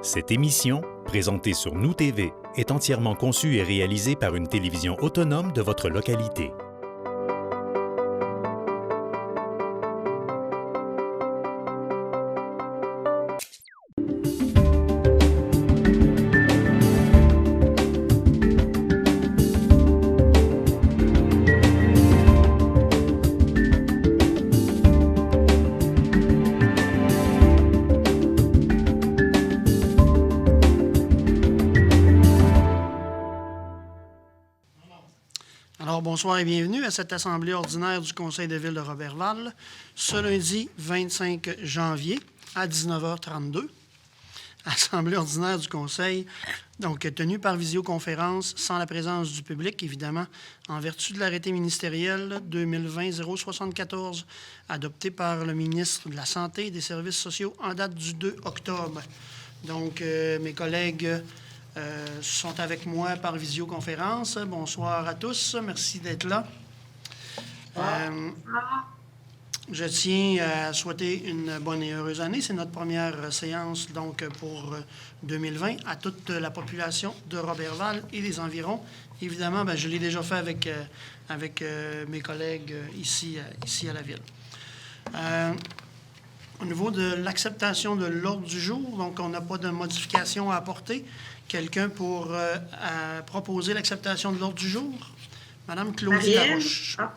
Cette émission, présentée sur Nous TV, est entièrement conçue et réalisée par une télévision autonome de votre localité. Bonsoir et bienvenue à cette assemblée ordinaire du Conseil de ville de Roberval, ce lundi 25 janvier à 19h32. Assemblée ordinaire du Conseil, donc tenue par visioconférence, sans la présence du public, évidemment, en vertu de l'arrêté ministériel 2020-074, adopté par le ministre de la Santé et des Services sociaux en date du 2 octobre. Donc, mes collègues sont avec moi par visioconférence. Bonsoir à tous. Merci d'être là. Je tiens à souhaiter une bonne et heureuse année. C'est notre première séance donc pour 2020 à toute la population de Roberval et des environs. Évidemment, je l'ai déjà fait avec mes collègues ici à la ville. Au niveau de l'acceptation de l'ordre du jour, donc on n'a pas de modification à apporter. Quelqu'un pour proposer l'acceptation de l'ordre du jour? Madame Claudie Laroche. Ah.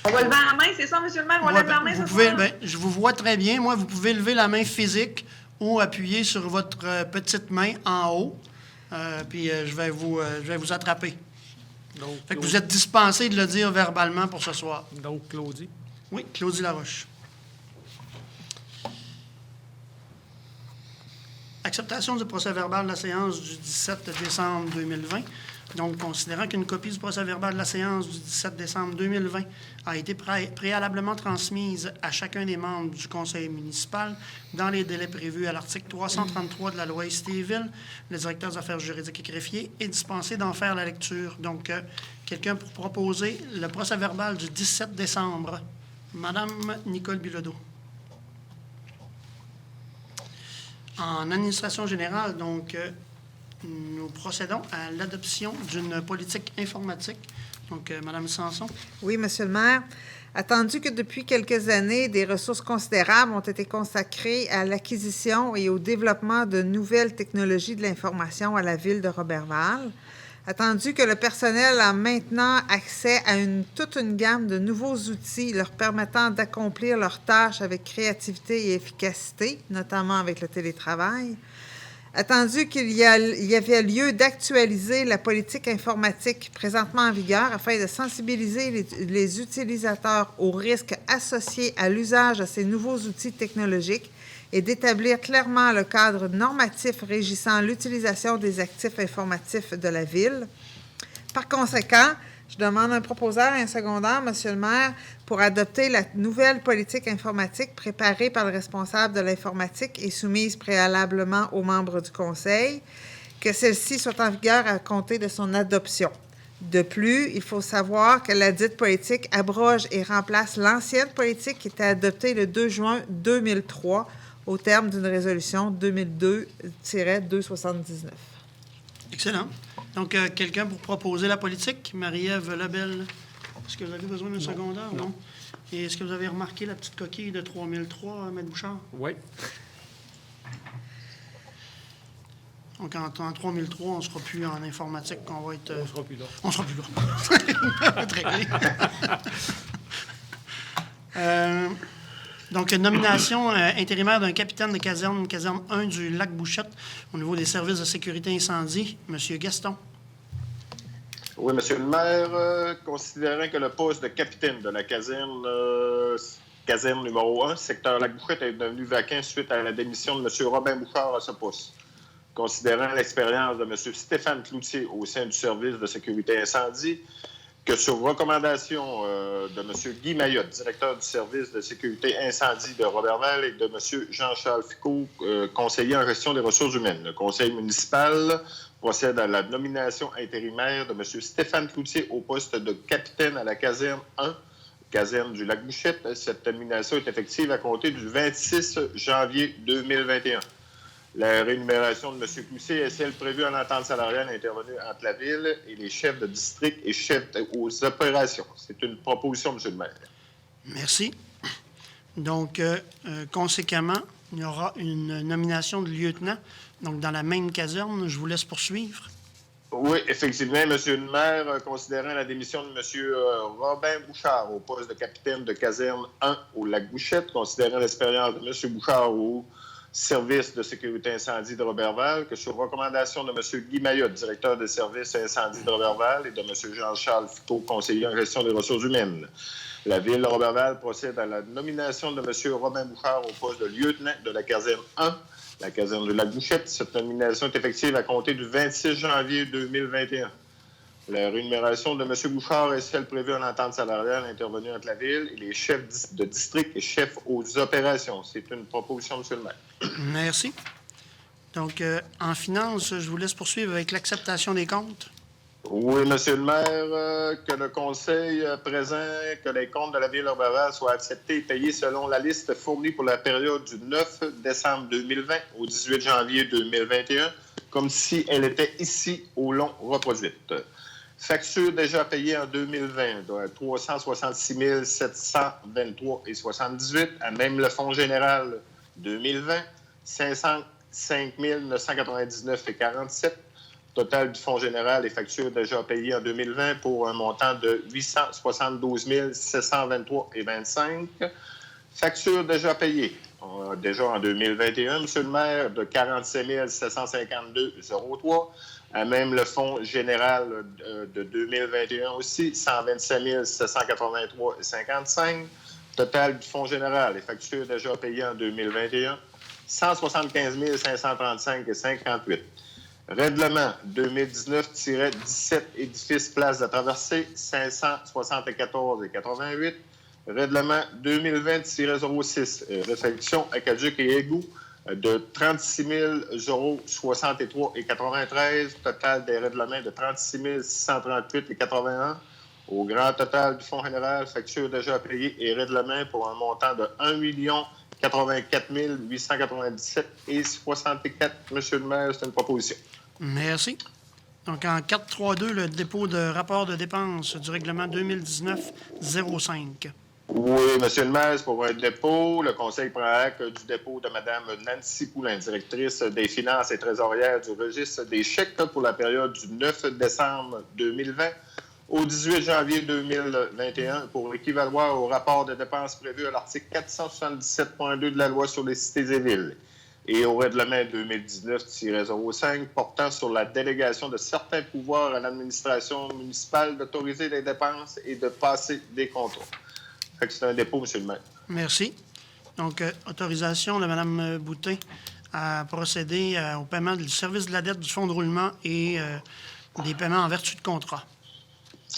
On va lever la main, c'est ça, M. le maire? On lève la main, je vous vois très bien. Moi, vous pouvez lever la main physique ou appuyer sur votre petite main en haut. Puis je vais vous attraper. Donc, fait que vous êtes dispensé de le dire verbalement pour ce soir. Donc, Claudie? Oui, Claudie Laroche. Acceptation du procès-verbal de la séance du 17 décembre 2020. Donc, considérant qu'une copie du procès-verbal de la séance du 17 décembre 2020 a été préalablement transmise à chacun des membres du conseil municipal dans les délais prévus à l'article 333 de la loi Cité-Ville, le directeur des affaires juridiques et greffier est dispensé d'en faire la lecture. Donc, quelqu'un pour proposer le procès-verbal du 17 décembre. Madame Nicole Bilodeau. En administration générale, donc, nous procédons à l'adoption d'une politique informatique. Donc, Mme Sanson. Oui, M. le maire. Attendu que depuis quelques années, des ressources considérables ont été consacrées à l'acquisition et au développement de nouvelles technologies de l'information à la ville de Roberval, attendu que le personnel a maintenant accès à toute une gamme de nouveaux outils leur permettant d'accomplir leurs tâches avec créativité et efficacité, notamment avec le télétravail, attendu qu'il y avait lieu d'actualiser la politique informatique présentement en vigueur afin de sensibiliser les utilisateurs aux risques associés à l'usage de ces nouveaux outils technologiques et d'établir clairement le cadre normatif régissant l'utilisation des actifs informatifs de la Ville. Par conséquent, je demande un proposeur et un secondaire, M. le maire, pour adopter la nouvelle politique informatique préparée par le responsable de l'informatique et soumise préalablement aux membres du Conseil, que celle-ci soit en vigueur à compter de son adoption. De plus, il faut savoir que la dite politique abroge et remplace l'ancienne politique qui était adoptée le 2 juin 2003 au terme d'une résolution 2002-279. Excellent. Donc, quelqu'un pour proposer la politique? Marie-Ève Lebel. Est-ce que vous avez besoin d'un secondaire? Non. Et est-ce que vous avez remarqué la petite coquille de 3003, M. Bouchard? Oui. Donc, en 3003, on ne sera plus en informatique, qu'on va être... On ne sera plus là. On ne sera plus là. Très bien. Donc, nomination intérimaire d'un capitaine de caserne 1 du lac Bouchette au niveau des services de sécurité incendie, M. Gaston. Oui, M. le maire, considérant que le poste de capitaine de la caserne numéro 1, secteur lac Bouchette, est devenu vacant suite à la démission de M. Robin Bouchard à ce poste. Considérant l'expérience de M. Stéphane Cloutier au sein du service de sécurité incendie, que sur recommandation de M. Guy Mayotte, directeur du service de sécurité incendie de Roberval, et de M. Jean-Charles Ficot, conseiller en gestion des ressources humaines, le conseil municipal procède à la nomination intérimaire de M. Stéphane Cloutier au poste de capitaine à la caserne 1, caserne du lac Bouchette. Cette nomination est effective à compter du 26 janvier 2021. La rémunération de M. Cloutier est celle prévue en entente salariale intervenue entre la Ville et les chefs de district et chefs aux opérations. C'est une proposition, M. le maire. Merci. Donc, conséquemment, il y aura une nomination de lieutenant, donc dans la même caserne. Je vous laisse poursuivre. Oui, effectivement, M. le maire, considérant la démission de M. Robin Bouchard au poste de capitaine de caserne 1 au Lac-Bouchette, considérant l'expérience de M. Bouchard au service de sécurité incendie de Roberval, que sur recommandation de M. Guy Mayotte, directeur des services incendie de Roberval, et de M. Jean-Charles Foucault, conseiller en gestion des ressources humaines, la Ville de Roberval procède à la nomination de M. Robin Bouchard au poste de lieutenant de la caserne 1, la caserne de Lac-Bouchette. Cette nomination est effective à compter du 26 janvier 2021. La rémunération de M. Bouchard est celle prévue en entente salariale intervenue entre la Ville et les chefs de district et chefs aux opérations. C'est une proposition, M. le maire. Merci. Donc, en finance, je vous laisse poursuivre avec l'acceptation des comptes. Oui, M. le maire, que le Conseil présent que les comptes de la Ville de Roberval soient acceptés et payés selon la liste fournie pour la période du 9 décembre 2020 au 18 janvier 2021, comme si elle était ici au long reproduite. Facture déjà payée en 2020 de 366 723,78 à même le Fonds général 2020, 505 999,47. Total du Fonds général et factures déjà payées en 2020 pour un montant de 872 723,25. Facture déjà payée déjà en 2021, M. le maire, de 47 752,03. À même le Fonds général de 2021 aussi, 127 783,55. Total du Fonds général et factures déjà payées en 2021, 175 535,58. Règlement 2019-17, édifice Place de la Traversée, 574,88. Règlement 2020-06, réfection, aqueduc et égouts, de 36 063,93. Total des règlements de 36 638,81. Au grand total du Fonds général, facture déjà payée et règlement pour un montant de 1 84 897,64. Monsieur le maire, c'est une proposition. Merci. Donc, en 4.3.2, le dépôt de rapport de dépenses du règlement 2019-05. Oui, Monsieur le maire, c'est pour un dépôt. Le Conseil prend acte du dépôt de Mme Nancy Poulin, directrice des finances et trésorière du registre des chèques pour la période du 9 décembre 2020 au 18 janvier 2021 pour équivaloir au rapport de dépenses prévu à l'article 477.2 de la Loi sur les cités et villes et au règlement 2019-05 portant sur la délégation de certains pouvoirs à l'administration municipale d'autoriser les dépenses et de passer des contrats. Fait que c'est un dépôt, M. le maire. Merci. Donc, autorisation de Mme Boutin à procéder au paiement du service de la dette du fonds de roulement et des paiements en vertu de contrat.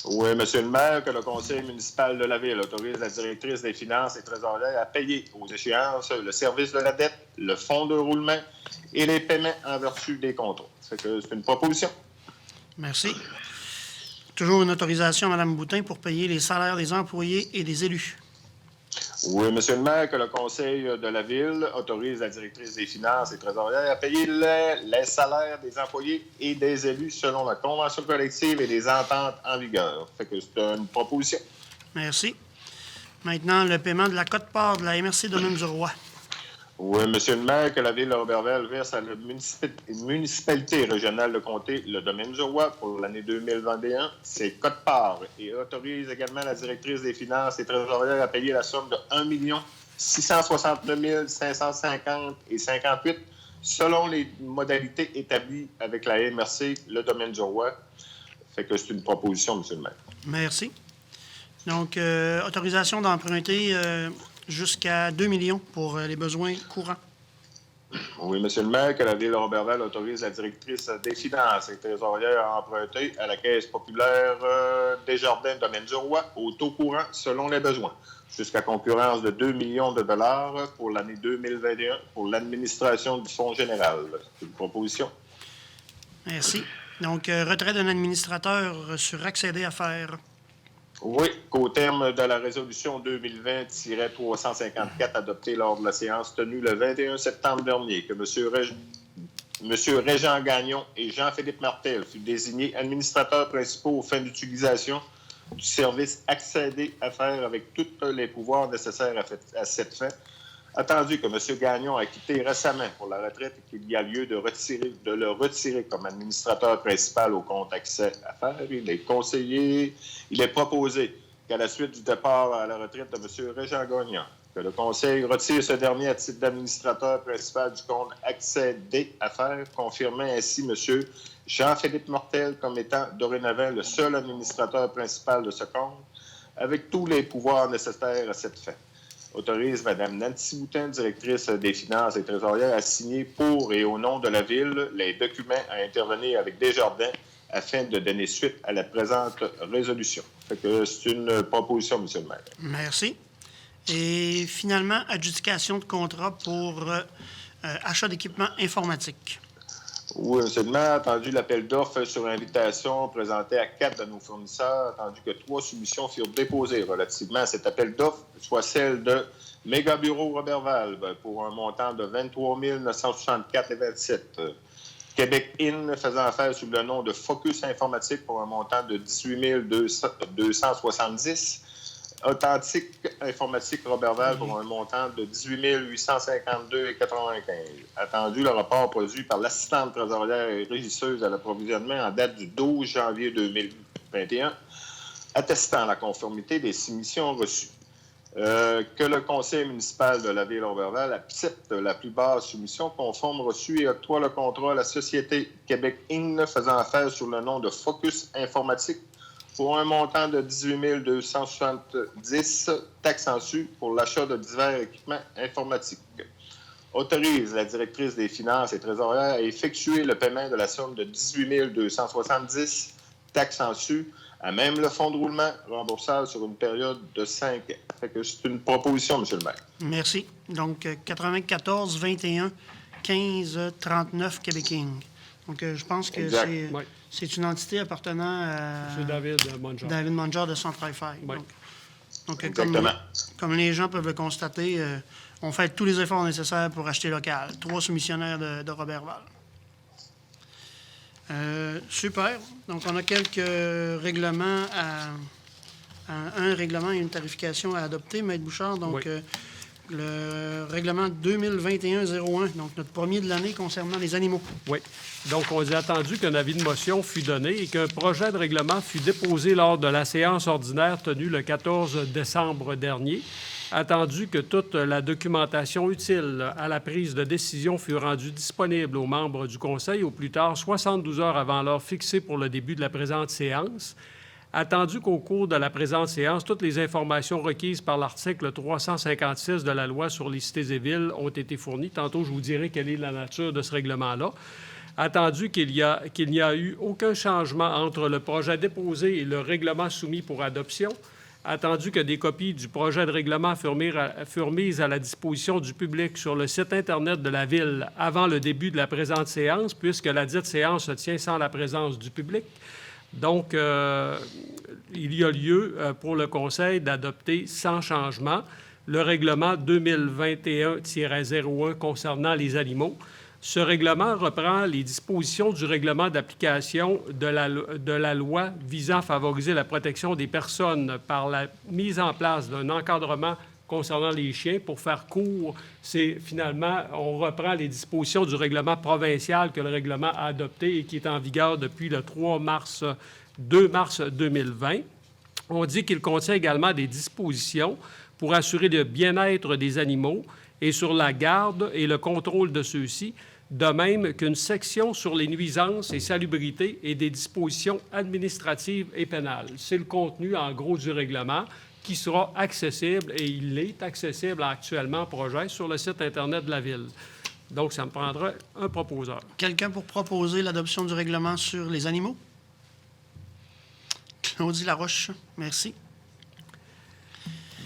Oui, M. le maire, que le conseil municipal de la Ville autorise la directrice des finances et trésorière à payer aux échéances le service de la dette, le fonds de roulement et les paiements en vertu des contrats. C'est une proposition. Merci. Toujours une autorisation, Mme Boutin, pour payer les salaires des employés et des élus. Oui, M. le maire, que le conseil de la Ville autorise la directrice des finances et trésorière à payer les salaires des employés et des élus selon la convention collective et les ententes en vigueur. Fait que c'est une proposition. Merci. Maintenant, le paiement de la quote-part de la MRC Domaine-du-Roi. Oui, M. le maire, que la Ville de Roberval verse à la municipalité régionale de comté le Domaine-du-Roi pour l'année 2021 ses quotes-parts et autorise également la directrice des finances et trésorière à payer la somme de 1 669 550,58 selon les modalités établies avec la MRC, le Domaine-du-Roi. Fait que c'est une proposition, M. le maire. Merci. Donc, autorisation d'emprunter jusqu'à 2 millions pour les besoins courants. Oui, M. le maire, que la Ville de Roberval autorise la directrice des finances et trésorière à emprunter à la Caisse populaire Desjardins Domaine-du-Roi au taux courant selon les besoins, jusqu'à concurrence de 2 millions de dollars pour l'année 2021 pour l'administration du Fonds général. C'est une proposition. Merci. Donc, retrait d'un administrateur sur accéder à faire. Oui, qu'au terme de la résolution 2020-354 adoptée lors de la séance tenue le 21 septembre dernier, que M. M. Régent Gagnon et Jean-Philippe Martel furent désignés administrateurs principaux aux fins d'utilisation du service accéder à faire avec tous les pouvoirs nécessaires à cette fin, attendu que M. Gagnon a quitté récemment pour la retraite et qu'il y a lieu de le retirer comme administrateur principal au compte accès à faire. Il est proposé qu'à la suite du départ à la retraite de M. Régent Gagnon, que le Conseil retire ce dernier à titre d'administrateur principal du compte accès des affaires, confirmant ainsi M. Jean-Philippe Martel comme étant dorénavant le seul administrateur principal de ce compte, avec tous les pouvoirs nécessaires à cette fin. Autorise Mme Nancy Boutin, directrice des finances et trésorière, à signer pour et au nom de la Ville les documents à intervenir avec Desjardins afin de donner suite à la présente résolution. Fait que c'est une proposition, M. le maire. Merci. Et finalement, adjudication de contrat pour achat d'équipements informatiques. Oui, M. le maire, attendu l'appel d'offres sur invitation présenté à 4 de nos fournisseurs, attendu que 3 soumissions furent déposées relativement à cet appel d'offres, soit celle de Méga Bureau Robert Valve pour un montant de 23 964,27 $. Québec In faisant affaire sous le nom de Focus Informatique pour un montant de 18 270 $. Authentique Informatique Robert Valve pour un montant de 18 852,95 $. Attendu le rapport produit par l'assistante trésorière et régisseuse à l'approvisionnement en date du 12 janvier 2021, attestant la conformité des soumissions reçues. Que le conseil municipal de la Ville-Roberval accepte la plus basse soumission conforme reçue et octroie le contrat à la société Québec In faisant affaire sous le nom de Focus Informatique pour un montant de 18 270 $, taxes en su, pour l'achat de divers équipements informatiques. Autorise la directrice des finances et trésorières à effectuer le paiement de la somme de 18 270 $, taxes en su, à même le fonds de roulement remboursable sur une période de 5 ans. Fait que c'est une proposition, M. le maire. Merci. Donc, 94 21 15 39 Québec Inc. Donc, je pense que c'est une entité appartenant à M. David Mongeard. David Mongeard de Centrify. Oui. Donc, Exactement. comme les gens peuvent le constater, on fait tous les efforts nécessaires pour acheter local. 3 soumissionnaires de Roberval. Super. Donc, on a quelques règlements un règlement et une tarification à adopter, Maître Bouchard. Donc, Oui. Le règlement 2021-01, donc notre premier de l'année concernant les animaux. Oui. Donc, on a attendu qu'un avis de motion fût donné et qu'un projet de règlement fût déposé lors de la séance ordinaire tenue le 14 décembre dernier. Attendu que toute la documentation utile à la prise de décision fût rendue disponible aux membres du Conseil au plus tard 72 heures avant l'heure fixée pour le début de la présente séance. Attendu qu'au cours de la présente séance, toutes les informations requises par l'article 356 de la Loi sur les cités et villes ont été fournies. Tantôt, je vous dirai quelle est la nature de ce règlement-là. Attendu qu'il n'y a eu aucun changement entre le projet déposé et le règlement soumis pour adoption. Attendu que des copies du projet de règlement furent mises à la disposition du public sur le site Internet de la Ville avant le début de la présente séance, puisque la dite séance se tient sans la présence du public. Donc, il y a lieu pour le Conseil d'adopter sans changement le règlement 2021-01 concernant les animaux. Ce règlement reprend les dispositions du règlement d'application de la loi visant à favoriser la protection des personnes par la mise en place d'un encadrement concernant les chiens. Pour faire court, c'est finalement, on reprend les dispositions du règlement provincial que le règlement a adopté et qui est en vigueur depuis le 2 mars 2020. On dit qu'il contient également des dispositions pour assurer le bien-être des animaux et sur la garde et le contrôle de ceux-ci, de même qu'une section sur les nuisances et salubrité et des dispositions administratives et pénales. C'est le contenu, en gros, du règlement qui sera accessible, et il est accessible actuellement, projet, sur le site Internet de la Ville. Donc, ça me prendra un proposeur. Quelqu'un pour proposer l'adoption du règlement sur les animaux? Claudie Laroche, merci.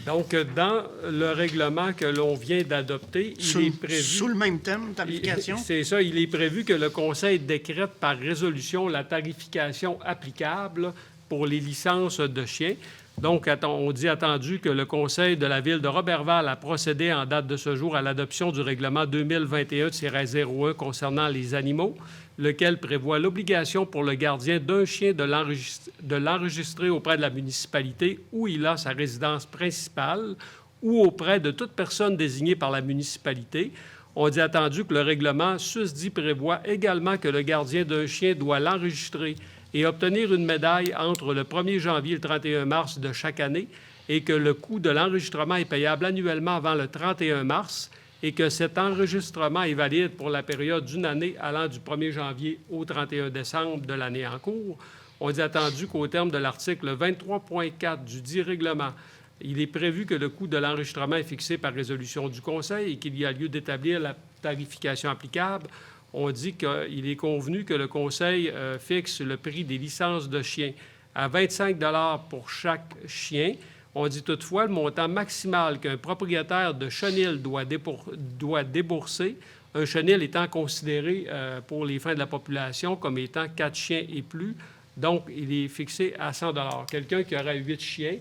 Donc, dans le règlement que l'on vient d'adopter, il est prévu... Sous le même thème, tarification? C'est ça. Il est prévu que le Conseil décrète par résolution la tarification applicable pour les licences de chiens. Donc, on dit attendu que le Conseil de la Ville de Roberval a procédé en date de ce jour à l'adoption du règlement 2021-01 concernant les animaux, lequel prévoit l'obligation pour le gardien d'un chien de l'enregistrer auprès de la municipalité où il a sa résidence principale ou auprès de toute personne désignée par la municipalité. On dit attendu que le règlement susdit prévoit également que le gardien d'un chien doit l'enregistrer et obtenir une médaille entre le 1er janvier et le 31 mars de chaque année et que le coût de l'enregistrement est payable annuellement avant le 31 mars et que cet enregistrement est valide pour la période d'une année allant du 1er janvier au 31 décembre de l'année en cours. On dit attendu qu'au terme de l'article 23.4 du dit règlement, il est prévu que le coût de l'enregistrement est fixé par résolution du Conseil et qu'il y a lieu d'établir la tarification applicable. On dit qu'il est convenu que le Conseil fixe le prix des licences de chiens à 25 $ pour chaque chien. On dit toutefois le montant maximal qu'un propriétaire de chenil doit débourser, un chenil étant considéré pour les fins de la population comme étant 4 chiens et plus. Donc, il est fixé à 100 $. Quelqu'un qui aurait 8 chiens,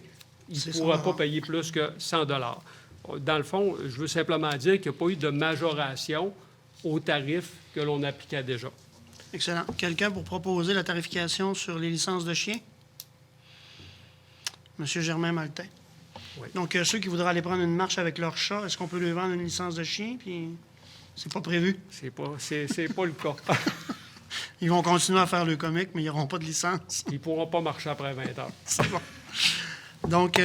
il ne pourra pas payer plus que 100 $. Dans le fond, je veux simplement dire qu'il n'y a pas eu de majoration aux tarifs que l'on appliquait déjà. Excellent. Quelqu'un pour proposer la tarification sur les licences de chiens? Monsieur Germain Maltais. Oui. Donc, ceux qui voudraient aller prendre une marche avec leur chat, est-ce qu'on peut lui vendre une licence de chien? Puis, c'est pas prévu. C'est pas le cas. Ils vont continuer à faire le comique, mais ils n'auront pas de licence. Ils ne pourront pas marcher après 20 heures. C'est bon. Donc,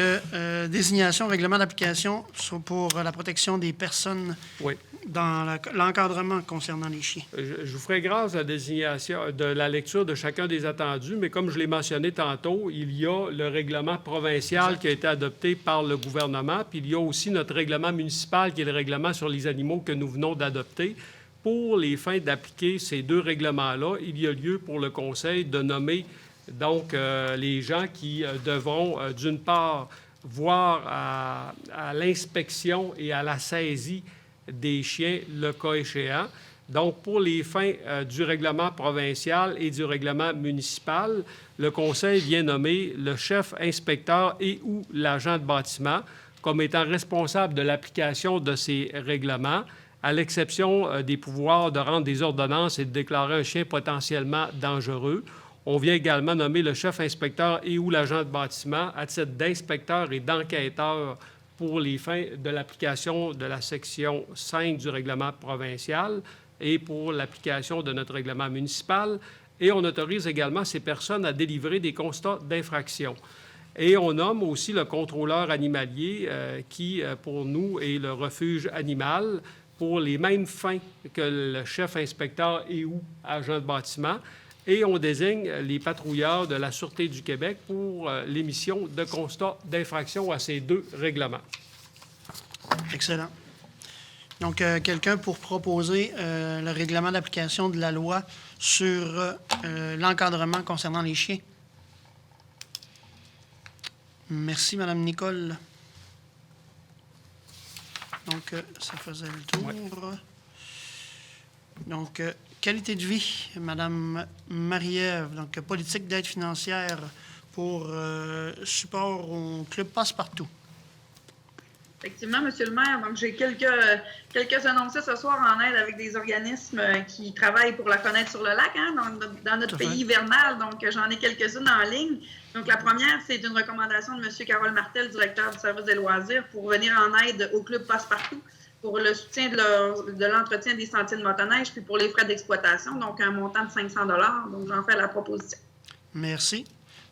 désignation, règlement d'application pour la protection des personnes Oui. dans l'encadrement concernant les chiens. Je vous ferai grâce à la désignation, de la lecture de chacun des attendus, mais comme je l'ai mentionné tantôt, il y a le règlement provincial qui a été adopté par le gouvernement, puis il y a aussi notre règlement municipal qui est le règlement sur les animaux que nous venons d'adopter. Pour les fins d'appliquer ces deux règlements-là, il y a lieu pour le Conseil de nommer donc les gens qui devront, d'une part, voir à l'inspection et à la saisie des chiens, le cas échéant. Donc, pour les fins du règlement provincial et du règlement municipal, le Conseil vient nommer le chef inspecteur et ou l'agent de bâtiment comme étant responsable de l'application de ces règlements, à l'exception des pouvoirs de rendre des ordonnances et de déclarer un chien potentiellement dangereux. On vient également nommer le chef inspecteur et ou l'agent de bâtiment à titre d'inspecteur et d'enquêteur pour les fins de l'application de la section 5 du règlement provincial et pour l'application de notre règlement municipal. Et on autorise également ces personnes à délivrer des constats d'infraction. Et on nomme aussi le contrôleur animalier qui, pour nous, est le refuge animal pour les mêmes fins que le chef inspecteur et ou agent de bâtiment. Et on désigne les patrouilleurs de la Sûreté du Québec pour l'émission de constats d'infraction à ces deux règlements. Excellent. Donc, quelqu'un pour proposer le règlement d'application de la loi sur l'encadrement concernant les chiens. Merci, Mme Nicole. Donc, ça faisait le tour. Ouais. Donc, qualité de vie, Mme Marie-Ève. Donc, politique d'aide financière pour support au Club Passe-Partout. Effectivement, M. le maire. Donc, j'ai quelques annoncés ce soir en aide avec des organismes qui travaillent pour la fenêtre sur le lac, hein, dans notre pays hivernal. Donc, j'en ai quelques-unes en ligne. Donc, la première, c'est une recommandation de M. Carole Martel, directeur du service des loisirs, pour venir en aide au Club Passe-Partout pour le soutien de l'entretien des sentiers de motoneige puis pour les frais d'exploitation, donc un montant de 500 $. Donc, j'en fais la proposition. Merci.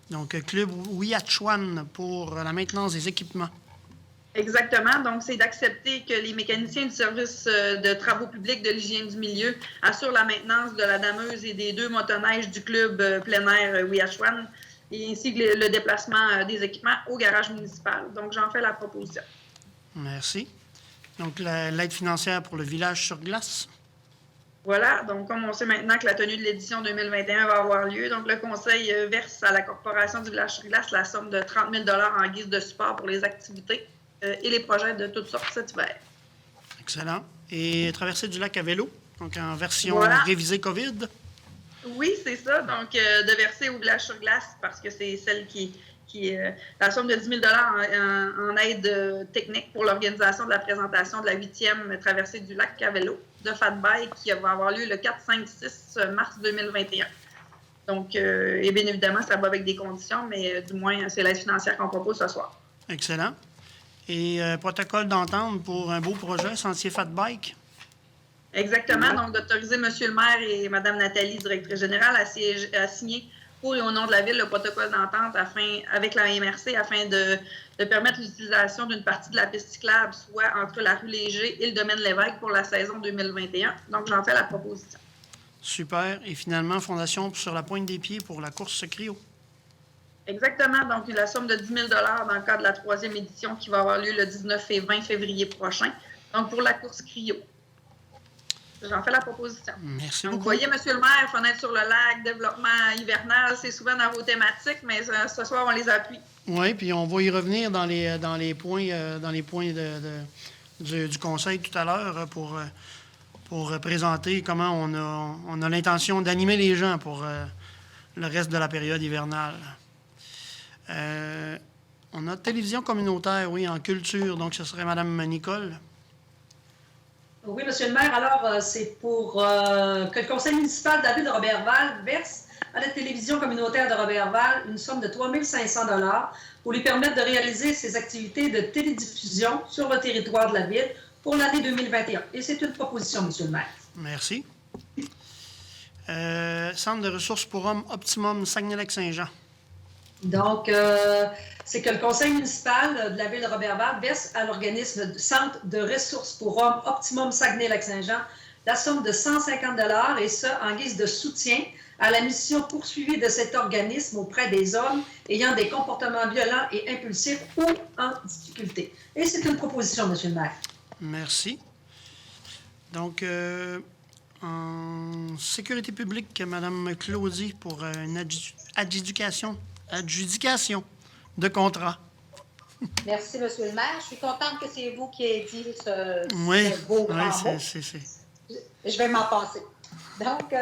Donc, Club Ouiachuan pour la maintenance des équipements. Exactement. Donc, c'est d'accepter que les mécaniciens du service de travaux publics de l'hygiène du milieu assurent la maintenance de la dameuse et des 2 motoneiges du club plein air Ouiachuan et ainsi que le déplacement des équipements au garage municipal. Donc, j'en fais la proposition. Merci. Donc, l'aide financière pour le village sur glace. Voilà. Donc, comme on sait maintenant que la tenue de l'édition 2021 va avoir lieu, donc le Conseil verse à la Corporation du village sur glace la somme de 30 000 $ en guise de support pour les activités et les projets de toutes sortes cet hiver. Excellent. Et traversée du lac à vélo, donc en version révisée COVID. Oui, c'est ça. Donc, de verser au village sur glace parce que c'est celle qui qui est la somme de 10 000 en aide technique pour l'organisation de la présentation de la 8e traversée du lac Cavello de Fatbike qui va avoir lieu le 4, 5, 6 mars 2021. Donc, et bien évidemment, ça va avec des conditions, mais du moins, c'est l'aide financière qu'on propose ce soir. Excellent. Et protocole d'entente pour un beau projet, Sentier Fatbike. Exactement. Donc, d'autoriser M. le maire et Mme Nathalie, directrice générale, à signer pour et au nom de la Ville le protocole d'entente avec la MRC afin de permettre l'utilisation d'une partie de la piste cyclable, soit entre la rue Léger et le domaine Lévesque pour la saison 2021. Donc, j'en fais la proposition. Super. Et finalement, Fondation sur la pointe des pieds pour la course Crio. Exactement. Donc, la somme de 10 000 dans le cadre de la 3e édition qui va avoir lieu le 19 et 20 février prochain. Donc, pour la course Crio. J'en fais la proposition. Merci Donc, beaucoup. vous voyez, M. le maire, fenêtre sur le lac, développement hivernal, c'est souvent dans vos thématiques, mais ce soir, on les appuie. Oui, puis on va y revenir dans les points du conseil tout à l'heure pour présenter comment on a l'intention d'animer les gens pour le reste de la période hivernale. On a télévision communautaire, oui, en culture, donc ce serait Mme Nicole. Oui, M. le maire. Alors, c'est pour que le conseil municipal de la ville de Roberval verse à la télévision communautaire de Roberval une somme de 3 500 $ pour lui permettre de réaliser ses activités de télédiffusion sur le territoire de la ville pour l'année 2021. Et c'est une proposition, M. le maire. Merci. Centre de ressources pour hommes Optimum Saguenay-Lac-Saint-Jean. Donc, c'est que le conseil municipal de la ville de Roberval verse à l'organisme Centre de ressources pour hommes Optimum Saguenay-Lac-Saint-Jean la somme de 150 $ et ce, en guise de soutien à la mission poursuivie de cet organisme auprès des hommes ayant des comportements violents et impulsifs ou en difficulté. Et c'est une proposition, M. le maire. Merci. Donc, en sécurité publique, Mme Claudie pour une adjudication de contrat. Merci, M. le maire. Je suis contente que c'est vous qui ayez dit Oui, ce beau grand mot. c'est. Je vais m'en passer. Donc,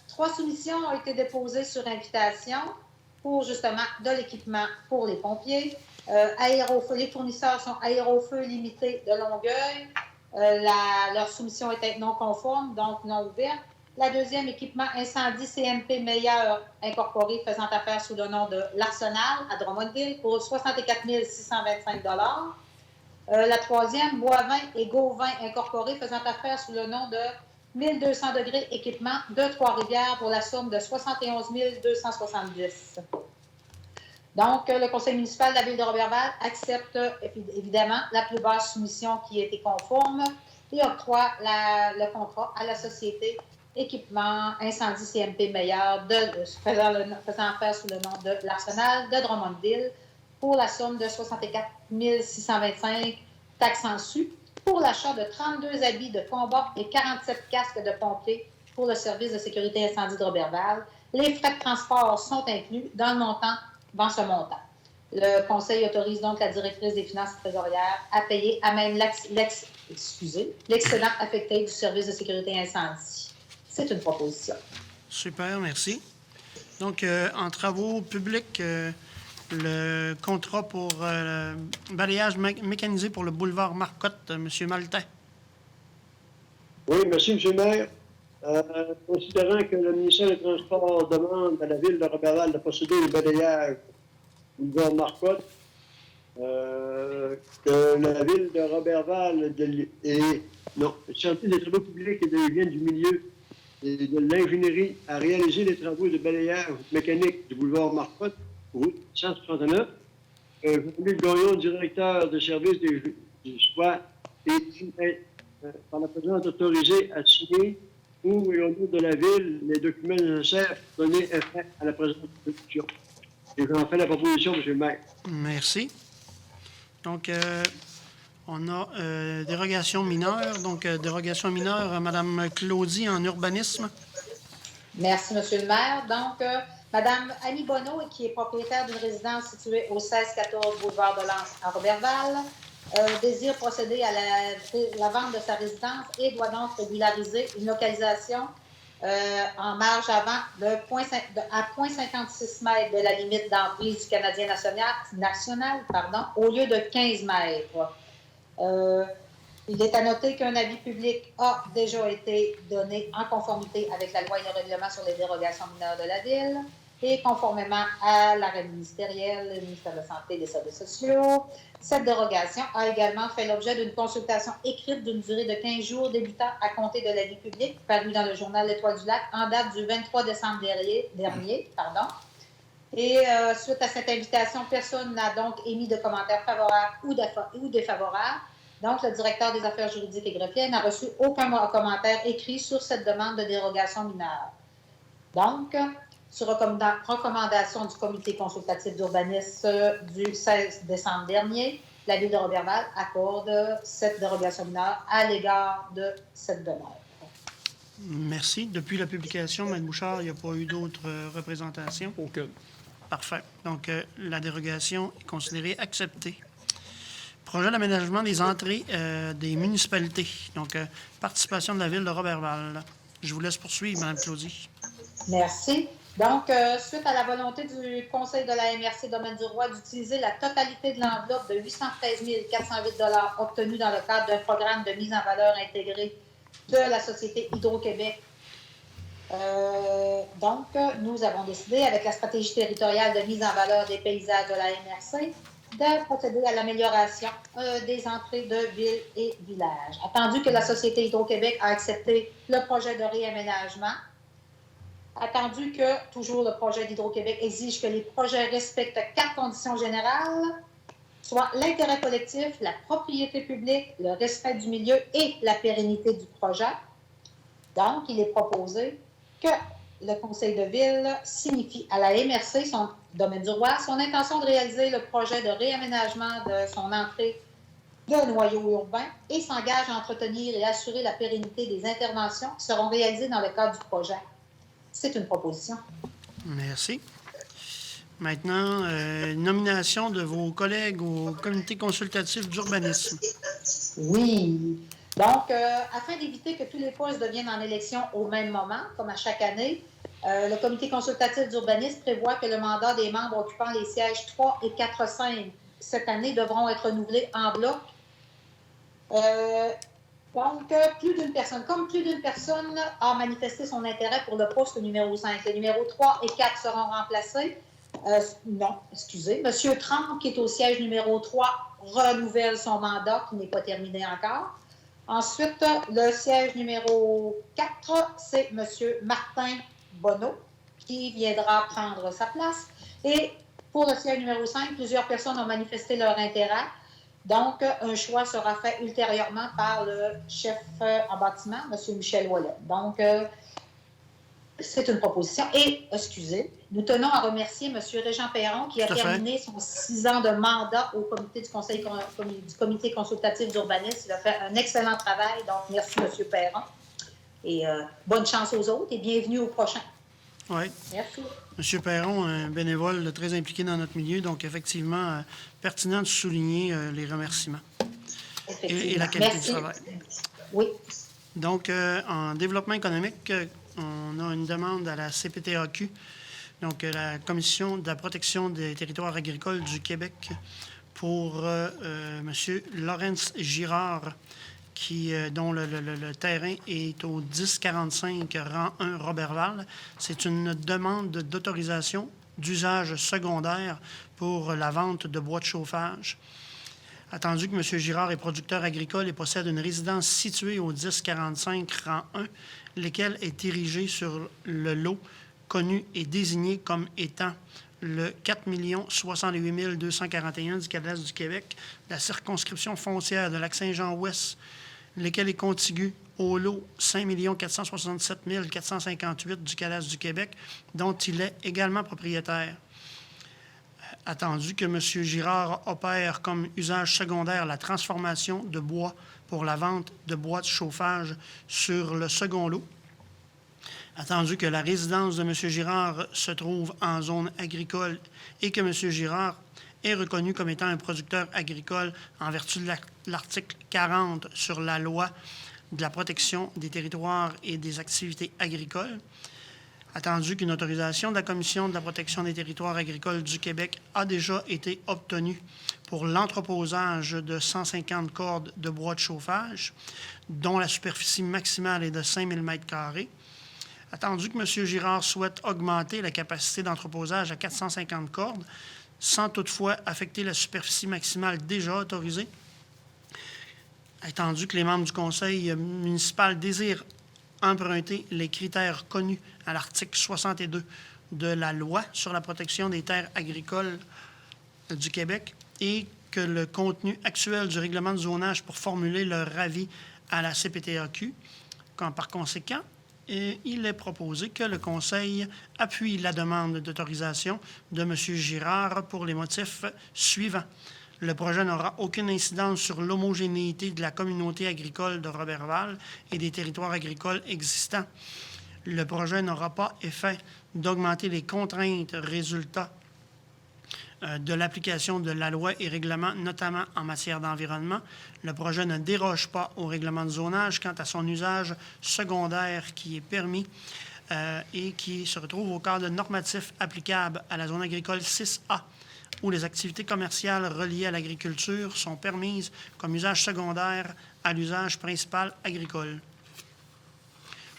3 soumissions ont été déposées sur invitation pour justement de l'équipement pour les pompiers. Les fournisseurs sont Aérofeu Limité de Longueuil. Leur soumission était non conforme, donc non ouverte. La deuxième, équipement incendie CMP Meilleur Incorporé faisant affaire sous le nom de l'Arsenal à Drummondville pour 64 625 $. La troisième, Boivin et Gauvin Incorporé faisant affaire sous le nom de 1200 degrés équipement de Trois-Rivières pour la somme de 71 270. Donc, le conseil municipal de la ville de Roberval accepte évidemment la plus basse soumission qui était conforme et octroie le contrat à la société équipement incendie CMP Meilleur faisant affaire sous le nom de l'Arsenal de Drummondville pour la somme de 64 625 taxes en su pour l'achat de 32 habits de combat et 47 casques de pompiers pour le service de sécurité incendie de Roberval. Les frais de transport sont inclus dans ce montant. Le conseil autorise donc la directrice des finances trésorières à payer à même l'excédent affecté du service de sécurité incendie. C'est une proposition. Super, merci. Donc, en travaux publics, le contrat pour le balayage mécanisé pour le boulevard Marcotte, M. Maltais. Oui, merci, M. le maire. Considérant que le ministère des Transports demande à la ville de Roberval de posséder le balayage du boulevard Marcotte, que la ville de Roberval le chantier des travaux publics et de l'hygiène du milieu et de l'ingénierie a réalisé les travaux de balayage mécanique du boulevard Marcotte, route 169. Jean-Luc Gagnon, directeur de service du SWAT, est par la présence autorisé à signer pour et au nom de la ville les documents nécessaires pour donner effet à la présente production. Et j'en fais la proposition, M. le maire. Merci. Donc, on a dérogation mineure. Donc, dérogation mineure à Mme Claudie en urbanisme. Merci, M. le maire. Donc, Mme Annie Bonneau, qui est propriétaire d'une résidence située au 1614 boulevard de Lens à Roberval, désire procéder à la vente de sa résidence et doit donc régulariser une localisation en marge avant à 0,56 mètres de la limite d'emprise du Canadien national, au lieu de 15 mètres. Il est à noter qu'un avis public a déjà été donné en conformité avec la loi et le règlement sur les dérogations mineures de la Ville et conformément à l'arrêt ministériel du ministère de la Santé et des Services sociaux. Cette dérogation a également fait l'objet d'une consultation écrite d'une durée de 15 jours débutant à compter de l'avis public paru dans le journal L'Étoile du Lac en date du 23 décembre dernier. Et suite à cette invitation, personne n'a donc émis de commentaires favorables ou défavorables. Donc, le directeur des affaires juridiques et greffières n'a reçu aucun commentaire écrit sur cette demande de dérogation mineure. Donc, sur recommandation du comité consultatif d'urbanisme du 16 décembre dernier, la Ville de Roberval accorde cette dérogation mineure à l'égard de cette demeure. Merci. Depuis la publication, Mme Bouchard, il n'y a pas eu d'autres représentations? Aucune. Parfait. Donc, la dérogation est considérée acceptée. Projet d'aménagement des entrées des municipalités. Donc, participation de la Ville de Roberval. Je vous laisse poursuivre, Mme Claudie. Merci. Donc, suite à la volonté du Conseil de la MRC Domaine du Roi d'utiliser la totalité de l'enveloppe de 813 408 $ obtenue dans le cadre d'un programme de mise en valeur intégrée de la Société Hydro-Québec, nous avons décidé, avec la stratégie territoriale de mise en valeur des paysages de la MRC, de procéder à l'amélioration des entrées de villes et villages. Attendu que la Société Hydro-Québec a accepté le projet de réaménagement, attendu que, toujours le projet d'Hydro-Québec exige que les projets respectent 4 conditions générales, soit l'intérêt collectif, la propriété publique, le respect du milieu et la pérennité du projet. Donc, il est proposé que le Conseil de ville signifie à la MRC, son Domaine du Roi, son intention de réaliser le projet de réaménagement de son entrée de noyau urbain et s'engage à entretenir et assurer la pérennité des interventions qui seront réalisées dans le cadre du projet. C'est une proposition. Merci. Maintenant, nomination de vos collègues au comité consultatif d'urbanisme. Oui. Donc, afin d'éviter que tous les postes deviennent en élection au même moment, comme à chaque année, le comité consultatif d'urbanisme prévoit que le mandat des membres occupant les sièges 3 et 4-5 cette année devront être renouvelés en bloc. Donc, plus d'une personne a manifesté son intérêt pour le poste numéro 5. Les numéros 3 et 4 seront remplacés. Monsieur Trump, qui est au siège numéro 3, renouvelle son mandat, qui n'est pas terminé encore. Ensuite, le siège numéro 4, c'est Monsieur Martin Bonneau, qui viendra prendre sa place. Et pour le siège numéro 5, plusieurs personnes ont manifesté leur intérêt. Donc, un choix sera fait ultérieurement par le chef en bâtiment, M. Michel Ouellet. Donc, c'est une proposition. Et, nous tenons à remercier M. Régent Perron qui a terminé son 6 ans de mandat au comité du comité consultatif d'urbanisme. Il a fait un excellent travail. Donc, merci M. Perron. Et bonne chance aux autres et bienvenue au prochain. Oui. Merci. M. Perron, un bénévole très impliqué dans notre milieu, donc effectivement, pertinent de souligner les remerciements et la qualité du travail. Oui. Donc, en développement économique, on a une demande à la CPTAQ, donc la Commission de la protection des territoires agricoles du Québec, pour M. Laurence Girard, dont le terrain est au 1045 rang 1 Roberval. C'est une demande d'autorisation d'usage secondaire pour la vente de bois de chauffage. Attendu que M. Girard est producteur agricole et possède une résidence située au 1045 rang 1, laquelle est érigée sur le lot connu et désigné comme étant le 4 068 241 du cadastre du Québec, la circonscription foncière de Lac-Saint-Jean-Ouest, lequel est contigu au lot 5 467 458 du cadastre du Québec, dont il est également propriétaire. Attendu que M. Girard opère comme usage secondaire la transformation de bois pour la vente de bois de chauffage sur le second lot. Attendu que la résidence de M. Girard se trouve en zone agricole et que M. Girard est reconnu comme étant un producteur agricole en vertu de l'article 40 sur la loi de la protection des territoires et des activités agricoles. Attendu qu'une autorisation de la Commission de la protection des territoires agricoles du Québec a déjà été obtenue pour l'entreposage de 150 cordes de bois de chauffage, dont la superficie maximale est de 5 000 m². Attendu que M. Girard souhaite augmenter la capacité d'entreposage à 450 cordes, sans toutefois affecter la superficie maximale déjà autorisée. Attendu que les membres du conseil municipal désirent emprunter les critères connus à l'article 62 de la Loi sur la protection des terres agricoles du Québec et que le contenu actuel du règlement de zonage pour formuler leur avis à la CPTAQ. Par conséquent, il est proposé que le Conseil appuie la demande d'autorisation de M. Girard pour les motifs suivants. Le projet n'aura aucune incidence sur l'homogénéité de la communauté agricole de Roberval et des territoires agricoles existants. Le projet n'aura pas effet d'augmenter les contraintes résultats de l'application de la loi et règlements, notamment en matière d'environnement. Le projet ne déroge pas au règlement de zonage quant à son usage secondaire qui est permis et qui se retrouve au cadre normatif applicable à la zone agricole 6A, où les activités commerciales reliées à l'agriculture sont permises comme usage secondaire à l'usage principal agricole.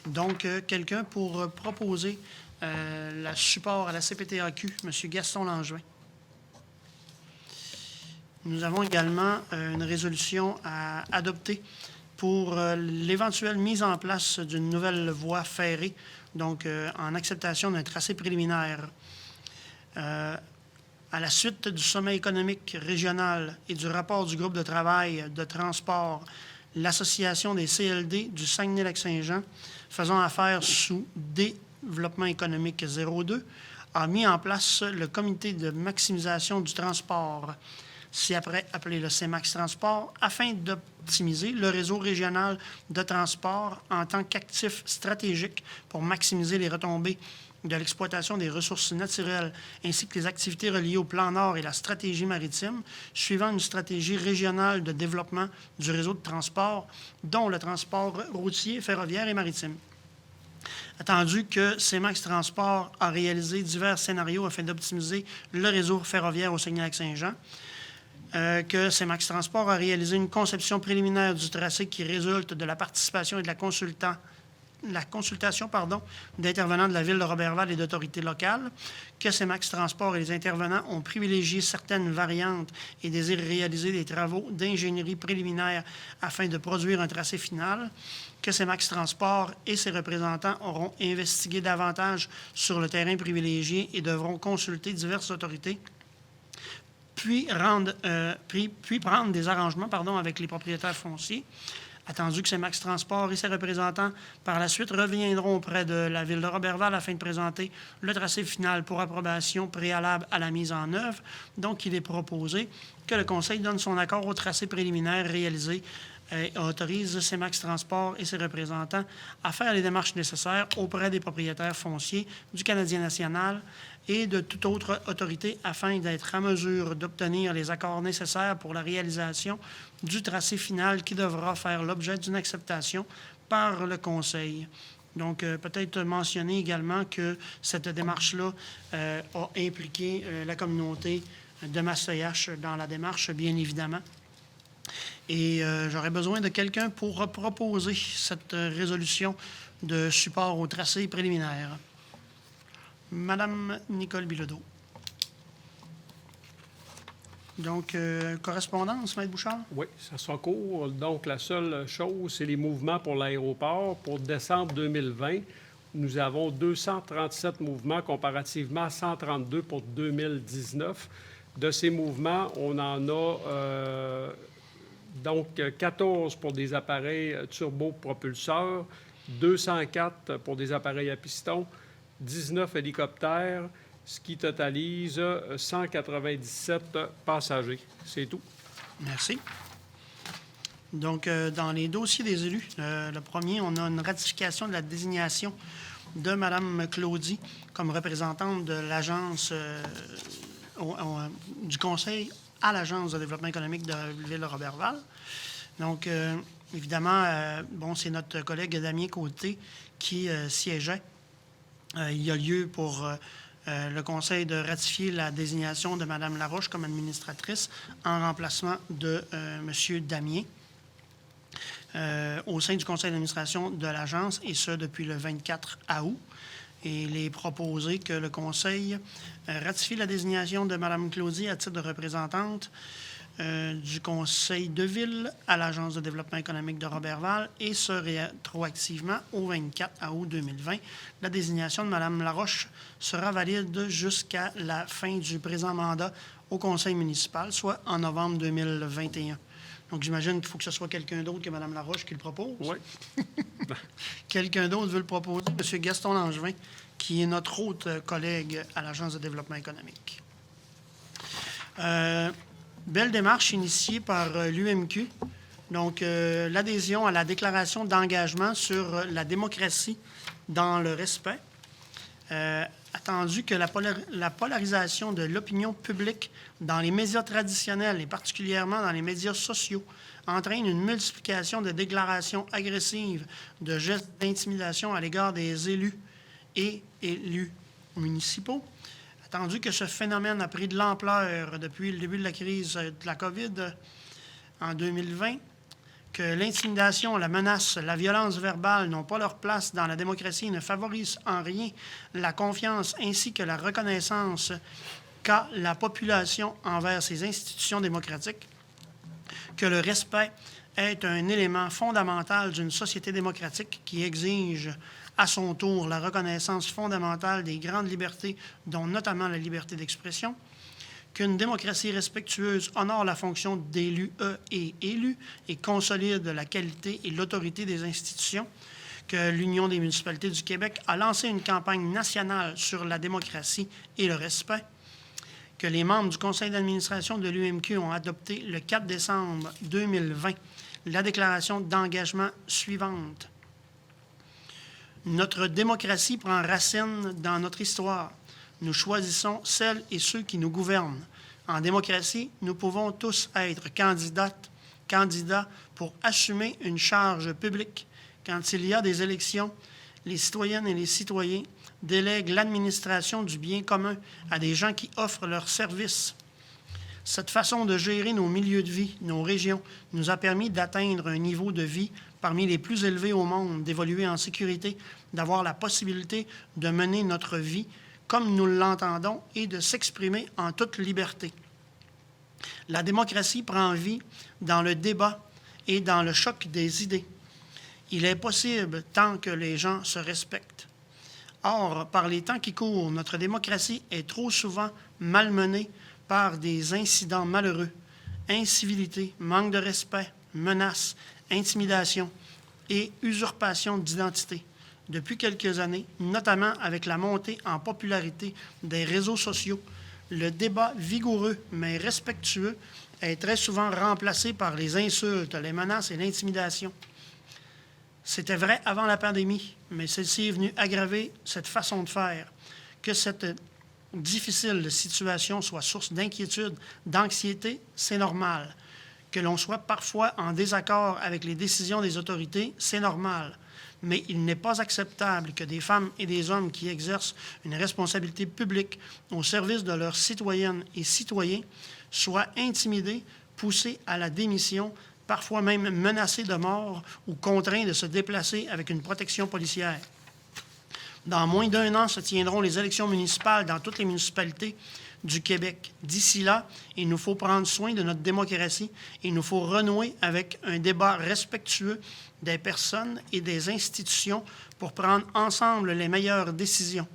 Donc, quelqu'un pour proposer le support à la CPTAQ, M. Gaston Langevin. Nous avons également une résolution à adopter pour l'éventuelle mise en place d'une nouvelle voie ferrée, donc en acceptation d'un tracé préliminaire. À la suite du sommet économique régional et du rapport du groupe de travail de transport, l'Association des CLD du Saguenay-Lac-Saint-Jean, faisant affaire sous Développement économique 02, a mis en place le comité de maximisation du transport, ci-après appelé le CEMAX Transport, afin d'optimiser le réseau régional de transport en tant qu'actif stratégique pour maximiser les retombées de l'exploitation des ressources naturelles ainsi que les activités reliées au plan Nord et la stratégie maritime, suivant une stratégie régionale de développement du réseau de transport, dont le transport routier, ferroviaire et maritime. Attendu que CEMAX Transport a réalisé divers scénarios afin d'optimiser le réseau ferroviaire au Saguenay-Lac-Saint-Jean, que CEMAX Transport a réalisé une conception préliminaire du tracé qui résulte de la participation et de la consultation d'intervenants de la Ville de Roberval et d'autorités locales, que CEMAX Transport et les intervenants ont privilégié certaines variantes et désirent réaliser des travaux d'ingénierie préliminaire afin de produire un tracé final, que CEMAX Transport et ses représentants auront investigué davantage sur le terrain privilégié et devront consulter diverses autorités, puis prendre des arrangements avec les propriétaires fonciers, attendu que CEMAX Transport et ses représentants, par la suite, reviendront auprès de la Ville de Roberval afin de présenter le tracé final pour approbation préalable à la mise en œuvre. Donc, il est proposé que le Conseil donne son accord au tracé préliminaire réalisé et autorise CEMAX Transport et ses représentants à faire les démarches nécessaires auprès des propriétaires fonciers du Canadien national et de toute autre autorité afin d'être à mesure d'obtenir les accords nécessaires pour la réalisation du tracé final qui devra faire l'objet d'une acceptation par le Conseil. Donc, peut-être mentionner également que cette démarche-là a impliqué la communauté de Massoyache dans la démarche, bien évidemment. Et j'aurais besoin de quelqu'un pour proposer cette résolution de support au tracé préliminaire. Madame Nicole Bilodeau. Donc, correspondance, Maître Bouchard? Oui, ça sera court. Donc, la seule chose, c'est les mouvements pour l'aéroport. Pour décembre 2020, nous avons 237 mouvements comparativement à 132 pour 2019. De ces mouvements, on en a donc 14 pour des appareils turbopropulseurs, 204 pour des appareils à piston, 19 hélicoptères, ce qui totalise 197 passagers. C'est tout. Merci. Donc, dans les dossiers des élus, le premier, on a une ratification de la désignation de Mme Claudie comme représentante de l'agence du Conseil à l'Agence de développement économique de la Ville de Roberval. Donc, évidemment, c'est notre collègue Damien Côté qui siégeait. Il y a lieu pour le Conseil de ratifier la désignation de Mme Laroche comme administratrice en remplacement de M. Damien au sein du Conseil d'administration de l'Agence, et ce, depuis le 24 août. Et il est proposé que le Conseil ratifie la désignation de Mme Claudie à titre de représentante du Conseil de ville à l'Agence de développement économique de Roberval, et ce, rétroactivement au 24 août 2020. La désignation de Mme Laroche sera valide jusqu'à la fin du présent mandat au Conseil municipal, soit en novembre 2021. Donc, j'imagine qu'il faut que ce soit quelqu'un d'autre que Mme Laroche qui le propose. Oui. Quelqu'un d'autre veut le proposer, M. Gaston Langevin, qui est notre autre collègue à l'Agence de développement économique. Belle démarche initiée par l'UMQ. Donc, l'adhésion à la déclaration d'engagement sur la démocratie dans le respect. Attendu que la polarisation de l'opinion publique dans les médias traditionnels et particulièrement dans les médias sociaux entraîne une multiplication de déclarations agressives, de gestes d'intimidation à l'égard des élus et élus municipaux. Attendu que ce phénomène a pris de l'ampleur depuis le début de la crise de la COVID en 2020, que l'intimidation, la menace, la violence verbale n'ont pas leur place dans la démocratie et ne favorisent en rien la confiance ainsi que la reconnaissance qu'a la population envers ses institutions démocratiques, que le respect est un élément fondamental d'une société démocratique qui exige à son tour la reconnaissance fondamentale des grandes libertés, dont notamment la liberté d'expression, qu'une démocratie respectueuse honore la fonction d'élu et élu et consolide la qualité et l'autorité des institutions, que l'Union des municipalités du Québec a lancé une campagne nationale sur la démocratie et le respect, que les membres du conseil d'administration de l'UMQ ont adopté le 4 décembre 2020 la déclaration d'engagement suivante. Notre démocratie prend racine dans notre histoire. Nous choisissons celles et ceux qui nous gouvernent. En démocratie, nous pouvons tous être candidats pour assumer une charge publique. Quand il y a des élections, les citoyennes et les citoyens délèguent l'administration du bien commun à des gens qui offrent leurs services. Cette façon de gérer nos milieux de vie, nos régions, nous a permis d'atteindre un niveau de vie parmi les plus élevés au monde, d'évoluer en sécurité, d'avoir la possibilité de mener notre vie comme nous l'entendons et de s'exprimer en toute liberté. La démocratie prend vie dans le débat et dans le choc des idées. Il est possible tant que les gens se respectent. Or, par les temps qui courent, notre démocratie est trop souvent malmenée par des incidents malheureux, incivilité, manque de respect, menaces, intimidation et usurpation d'identité. Depuis quelques années, notamment avec la montée en popularité des réseaux sociaux, le débat vigoureux mais respectueux est très souvent remplacé par les insultes, les menaces et l'intimidation. C'était vrai avant la pandémie, mais celle-ci est venue aggraver cette façon de faire. Que cette difficile situation soit source d'inquiétude, d'anxiété, c'est normal. Que l'on soit parfois en désaccord avec les décisions des autorités, c'est normal. Mais il n'est pas acceptable que des femmes et des hommes qui exercent une responsabilité publique au service de leurs citoyennes et citoyens soient intimidés, poussés à la démission, parfois même menacés de mort ou contraints de se déplacer avec une protection policière. Dans moins d'1 an se tiendront les élections municipales dans toutes les municipalités du Québec. D'ici là, il nous faut prendre soin de notre démocratie. Il nous faut renouer avec un débat respectueux des personnes et des institutions pour prendre ensemble les meilleures décisions.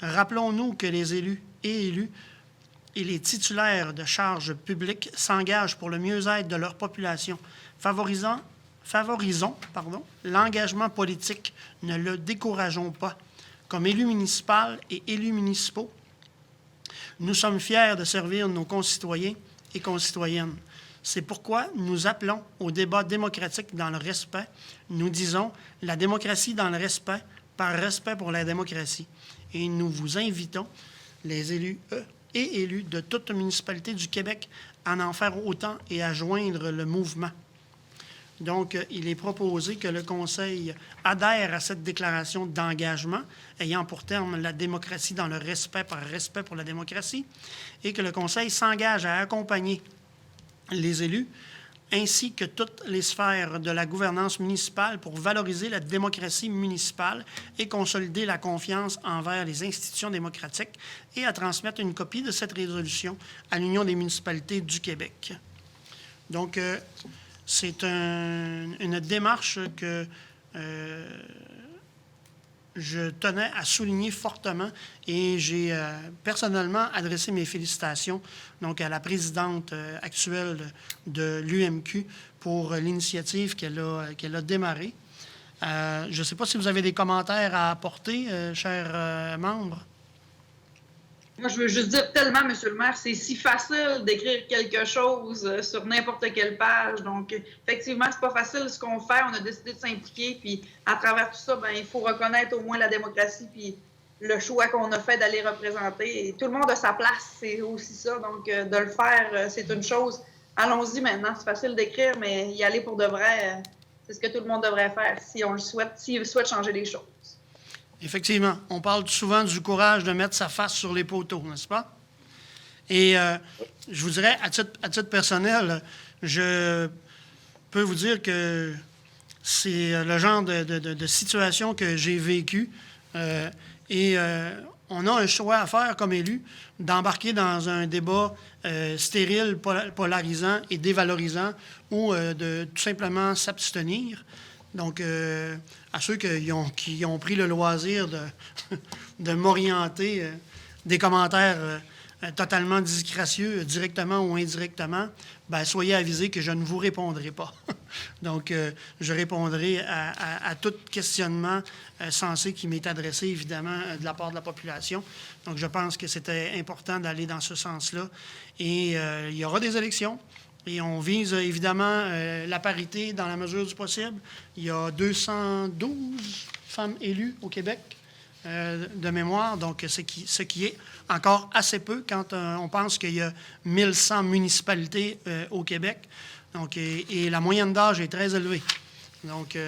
Rappelons-nous que les élus et les titulaires de charges publiques s'engagent pour le mieux-être de leur population. Favorisons l'engagement politique, ne le décourageons pas. Comme élus municipaux et élus municipaux, nous sommes fiers de servir nos concitoyens et concitoyennes. C'est pourquoi nous appelons au débat démocratique dans le respect. Nous disons la démocratie dans le respect, par respect pour la démocratie. Et nous vous invitons, les élus et élus de toutes les municipalités du Québec, à en faire autant et à joindre le mouvement. Donc, il est proposé que le Conseil adhère à cette déclaration d'engagement ayant pour terme la démocratie dans le respect par respect pour la démocratie et que le Conseil s'engage à accompagner les élus ainsi que toutes les sphères de la gouvernance municipale pour valoriser la démocratie municipale et consolider la confiance envers les institutions démocratiques et à transmettre une copie de cette résolution à l'Union des municipalités du Québec. Donc, c'est une démarche que je tenais à souligner fortement et j'ai personnellement adressé mes félicitations donc, à la présidente actuelle de l'UMQ pour l'initiative qu'elle a démarrée. Je ne sais pas si vous avez des commentaires à apporter, chers membres. Moi, je veux juste dire tellement, Monsieur le maire, c'est si facile d'écrire quelque chose sur n'importe quelle page. Donc, effectivement, c'est pas facile ce qu'on fait. On a décidé de s'impliquer. Puis, à travers tout ça, ben, il faut reconnaître au moins la démocratie puis le choix qu'on a fait d'aller représenter. Et tout le monde a sa place. C'est aussi ça. Donc, de le faire, c'est une chose. Allons-y maintenant. C'est facile d'écrire, mais y aller pour de vrai, c'est ce que tout le monde devrait faire si on le souhaite, s'il souhaite changer les choses. Effectivement, on parle souvent du courage de mettre sa face sur les poteaux, n'est-ce pas? Et je vous dirais, à titre personnel, je peux vous dire que c'est le genre de situation que j'ai vécu. Et on a un choix à faire comme élu, d'embarquer dans un débat stérile, polarisant et dévalorisant, ou de tout simplement s'abstenir. Donc, à ceux qui ont pris le loisir de m'orienter des commentaires totalement disgracieux, directement ou indirectement, bien, soyez avisés que je ne vous répondrai pas. Donc, je répondrai à tout questionnement sensé qui m'est adressé, évidemment, de la part de la population. Donc, je pense que c'était important d'aller dans ce sens-là. Et il y aura des élections. Et on vise évidemment la parité dans la mesure du possible. Il y a 212 femmes élues au Québec de mémoire, donc ce qui est encore assez peu quand on pense qu'il y a 1100 municipalités au Québec. Donc, et la moyenne d'âge est très élevée. Donc,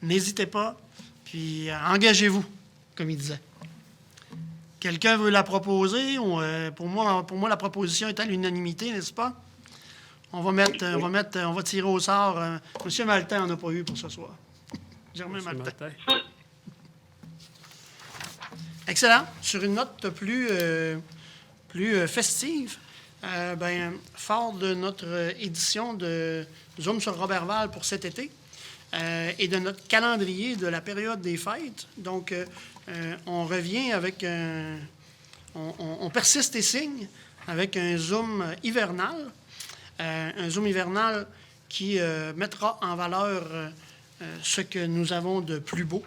n'hésitez pas, puis engagez-vous, comme il disait. Quelqu'un veut la proposer? Ou, pour moi, la proposition est à l'unanimité, n'est-ce pas? On va tirer au sort. Monsieur Maltais n'en a pas eu pour ce soir. Germain Maltais. Excellent. Sur une note plus festive, fort de notre édition de Zoom sur Roberval pour cet été et de notre calendrier de la période des fêtes. Donc, on revient avec on persiste et signe avec un Zoom hivernal. Un Zoom hivernal qui mettra en valeur ce que nous avons de plus beau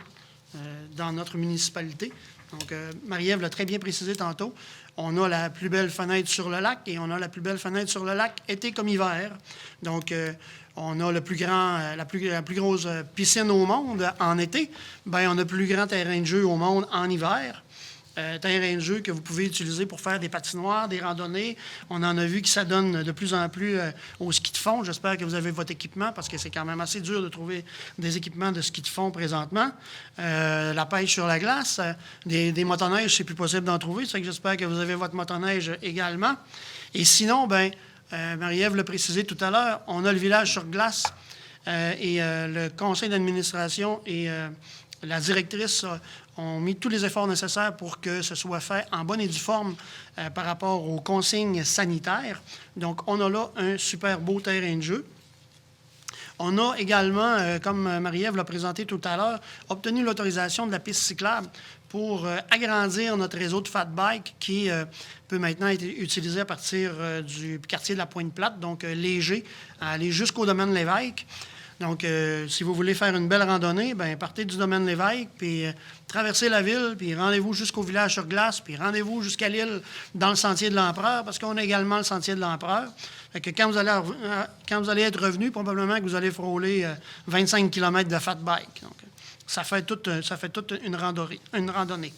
dans notre municipalité. Donc, Marie-Ève l'a très bien précisé tantôt. On a la plus belle fenêtre sur le lac et on a la plus belle fenêtre sur le lac été comme hiver. Donc, on a la plus grosse piscine au monde en été. Bien, on a le plus grand terrain de jeu au monde en hiver. Terrain de jeu que vous pouvez utiliser pour faire des patinoires, des randonnées. On en a vu qui s'adonnent de plus en plus au ski de fond. J'espère que vous avez votre équipement parce que c'est quand même assez dur de trouver des équipements de ski de fond présentement. La pêche sur la glace, des motoneiges, c'est plus possible d'en trouver. C'est que j'espère que vous avez votre motoneige également. Et sinon, Marie-Ève l'a précisé tout à l'heure, on a le village sur glace et le conseil d'administration et la directrice ont mis tous les efforts nécessaires pour que ce soit fait en bonne et due forme par rapport aux consignes sanitaires. Donc, on a là un super beau terrain de jeu. On a également, comme Marie-Ève l'a présenté tout à l'heure, obtenu l'autorisation de la piste cyclable pour agrandir notre réseau de fat bike qui peut maintenant être utilisé à partir du quartier de la Pointe-Plate, donc léger, aller jusqu'au domaine Lévesque. Donc, si vous voulez faire une belle randonnée, bien, partez du domaine Lévesque, puis traversez la ville, puis rendez-vous jusqu'au village sur glace, puis rendez-vous jusqu'à l'île dans le sentier de l'Empereur, parce qu'on a également le sentier de l'Empereur. Fait que quand vous allez être revenu, probablement que vous allez frôler 25 km de fat bike. Donc, ça fait toute une randonnée.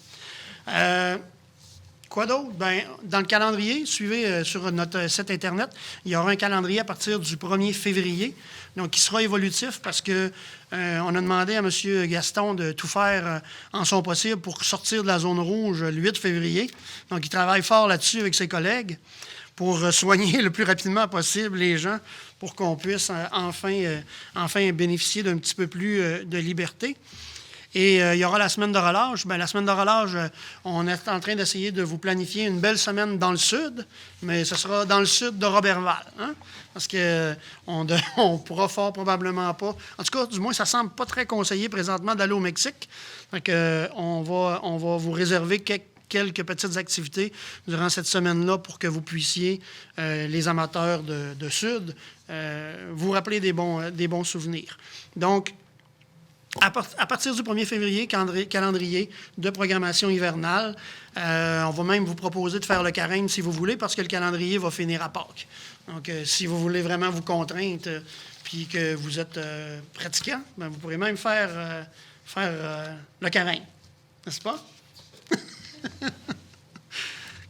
Quoi d'autre? Bien, dans le calendrier, suivez sur notre site Internet, il y aura un calendrier à partir du 1er février, donc qui sera évolutif parce que on a demandé à M. Gaston de tout faire en son possible pour sortir de la zone rouge le 8 février. Donc, il travaille fort là-dessus avec ses collègues pour soigner le plus rapidement possible les gens pour qu'on puisse enfin bénéficier d'un petit peu plus de liberté. Et il y aura la semaine de relâche. Bien, la semaine de relâche, on est en train d'essayer de vous planifier une belle semaine dans le sud, mais ce sera dans le sud de Roberval. Hein? Parce qu'on ne pourra fort probablement pas. En tout cas, du moins, ça ne semble pas très conseillé présentement d'aller au Mexique. Donc, on va vous réserver quelques petites activités durant cette semaine-là pour que vous puissiez, les amateurs de Sud, vous rappeler des bons souvenirs. Donc, à partir du 1er février, calendrier de programmation hivernale, on va même vous proposer de faire le carême si vous voulez, parce que le calendrier va finir à Pâques. Donc, si vous voulez vraiment vous contraindre, puis que vous êtes pratiquant, bien, vous pourrez même faire le carême. N'est-ce pas?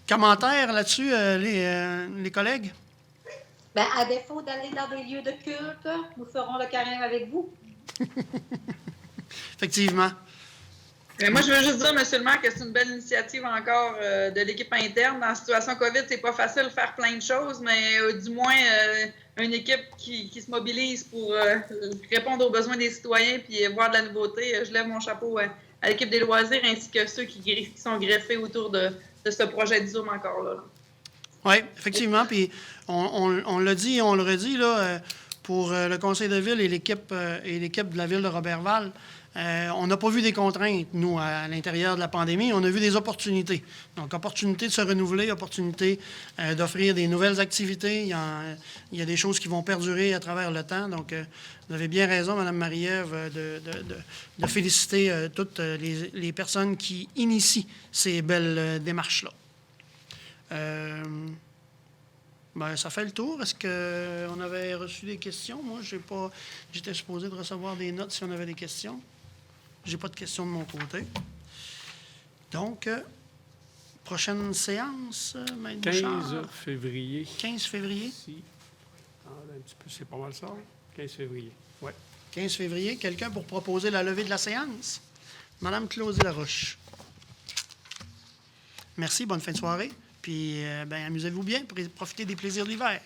Commentaires là-dessus, les collègues? Bien, à défaut d'aller dans des lieux de culte, nous ferons le carême avec vous. Effectivement. Moi, je veux juste dire, M. le maire, que c'est une belle initiative encore de l'équipe interne. Dans la situation COVID, c'est pas facile de faire plein de choses, mais du moins, une équipe qui se mobilise pour répondre aux besoins des citoyens puis voir de la nouveauté. Je lève mon chapeau à l'équipe des loisirs ainsi que ceux qui sont greffés autour de ce projet de Zoom encore là. Oui, effectivement. Puis on l'a dit et on le redit, là, pour le conseil de ville et l'équipe de la ville de Roberval, on n'a pas vu des contraintes, nous, à l'intérieur de la pandémie. On a vu des opportunités. Donc, opportunité de se renouveler, opportunité d'offrir des nouvelles activités. Il y a des choses qui vont perdurer à travers le temps. Donc, vous avez bien raison, Mme Marie-Ève, de féliciter toutes les personnes qui initient ces belles démarches-là. Bien, ça fait le tour. Est-ce qu'on avait reçu des questions? Moi, j'étais supposé de recevoir des notes si on avait des questions. J'ai pas de questions de mon côté. Donc, prochaine séance, Maître 15 Bouchard. février. 15 février? Ici. Un petit peu, c'est pas mal ça. 15 février, oui. 15 février, quelqu'un pour proposer la levée de la séance? Madame Claudie Laroche. Merci, bonne fin de soirée. Puis, amusez-vous bien, profitez des plaisirs d'hiver.